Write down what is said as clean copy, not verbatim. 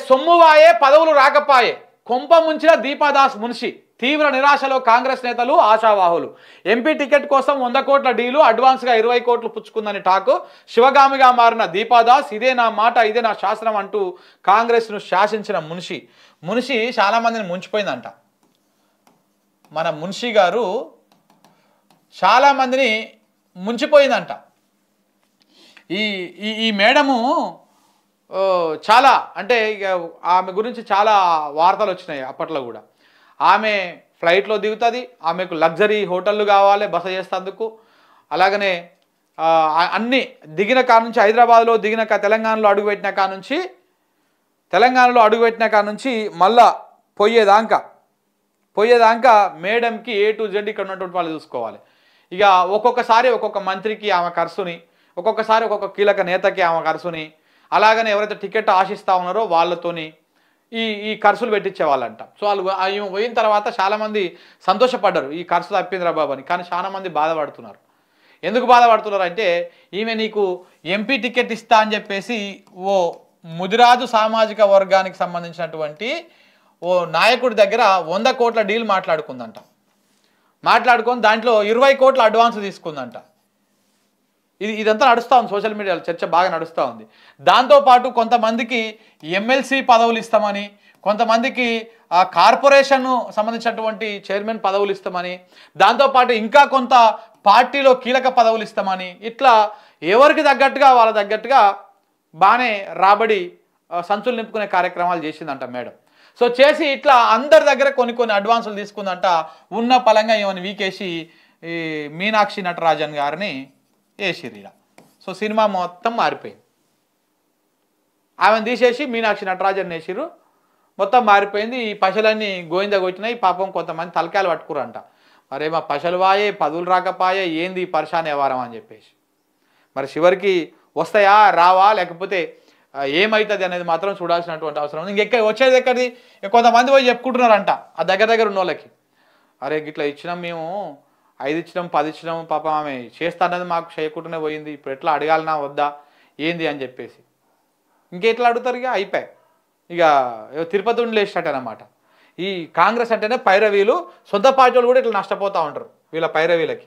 సొమ్మువాయే పదవులు రాకపాయే కొంప ముంచిన దీపాదాస్ మున్షి తీవ్ర నిరాశలో కాంగ్రెస్ నేతలు ఆశావాహులు ఎంపీ టికెట్ కోసం 100 కోట్ల డీలు అడ్వాన్స్గా 20 కోట్లు పుచ్చుకుందని టాకు శివగామిగా మారిన దీపాదాస్ ఇదే నా మాట ఇదే నా శాసనం అంటూ కాంగ్రెస్ను శాసించిన మున్షి చాలా మందిని ముంచిపోయిందంట. మన మున్షి గారు చాలా మందిని ముంచిపోయిందంట. ఈ మేడము చాలా అంటే ఆమె గురించి చాలా వార్తలు వచ్చినాయి అప్పట్లో కూడా. ఆమె ఫ్లైట్లో దిగుతుంది, ఆమెకు లగ్జరీ హోటళ్ళు కావాలి బస చేసేందుకు. అలాగనే అన్నీ దిగిన కాడ నుంచి హైదరాబాద్లో దిగిన తెలంగాణలో అడుగుపెట్టిన కాడ నుంచి మళ్ళా పోయేదాకా మేడంకి A to Z ఇక్కడ ఉన్నటువంటి వాళ్ళు చూసుకోవాలి. ఇక ఒక్కొక్కసారి ఒక్కొక్క మంత్రికి ఆమె ఖర్చుని, ఒక్కొక్కసారి ఒక్కొక్క కీలక నేతకి ఆమె ఖర్చుని, అలాగనే ఎవరైతే టికెట్ ఆశిస్తూ ఉన్నారో వాళ్ళతోని ఈ ఖర్చులు పెట్టించేవాళ్ళంట. సో వాళ్ళు పోయిన తర్వాత చాలామంది సంతోషపడ్డారు, ఈ ఖర్చు తప్పిందిరా బాబు అని. కానీ చాలామంది బాధపడుతున్నారు. ఎందుకు బాధపడుతున్నారు అంటే ఈమె నీకు ఎంపీ టికెట్ ఇస్తా అని చెప్పేసి ఓ ముదిరాజు సామాజిక వర్గానికి సంబంధించినటువంటి ఓ నాయకుడి దగ్గర 100 కోట్ల డీల్ మాట్లాడుకొని దాంట్లో 20 కోట్ల అడ్వాన్స్ తీసుకుందంట. ఇదంతా నడుస్తూ ఉంది, సోషల్ మీడియాలో చర్చ బాగా నడుస్తూ ఉంది. దాంతోపాటు కొంతమందికి ఎమ్మెల్సీ పదవులు ఇస్తామని, కొంతమందికి కార్పొరేషన్ సంబంధించినటువంటి చైర్మన్ పదవులు ఇస్తామని, దాంతోపాటు ఇంకా కొంత పార్టీలో కీలక పదవులు ఇస్తామని, ఇట్లా ఎవరికి తగ్గట్టుగా వాళ్ళ తగ్గట్టుగా బాగానే రాబడి సంచులు నింపుకునే కార్యక్రమాలు చేసిందంట మేడం. సో చేసి ఇట్లా అందరి దగ్గర కొన్ని అడ్వాన్సులు తీసుకుందంట. ఉన్న పలంగా ఏమని వీకేసి ఈ మీనాక్షి నటరాజన్ గారిని వేసిర్రు. సో సినిమా మొత్తం మారిపోయింది. ఆమెను తీసేసి మీనాక్షి నటరాజన్ వేసిర్రు, మొత్తం మారిపోయింది. ఈ పశలన్నీ గోయిందగా వచ్చినాయి. పాపం కొంతమంది తలకాయలు పట్టుకురంట, మరే మా పశలు వాయే పదులు రాకపాయే ఏంది పరిశాన్ వ్యవహారం అని చెప్పేసి. మరి చివరికి వస్తాయా రావా లేకపోతే ఏమవుతుంది అనేది మాత్రం చూడాల్సినటువంటి అవసరం ఉంది. వచ్చేది ఎక్కడిది కొంతమంది పోయి చెప్పుకుంటున్నారంట ఆ దగ్గర ఉన్న వాళ్ళకి, అరే గిట్లా ఇచ్చినాం మేము 5 ఇచ్చినాం 10 ఇచ్చినాం పాపం ఆమె చేస్తా అన్నది మాకు చేయకుండానే పోయింది, ఇప్పుడు ఎట్లా అడగాలనా వద్దా ఏంది అని చెప్పేసి. ఇంకెట్లా అడుగుతారు? ఇక అయిపోయాయి. ఇక తిరుపతి ఉండి లేచినట్టనమాట. ఈ కాంగ్రెస్ అంటేనే పైరవీలు, సొంత పార్టీ వాళ్ళు కూడా ఇట్లా నష్టపోతూ ఉంటారు వీళ్ళ పైరవీలకి.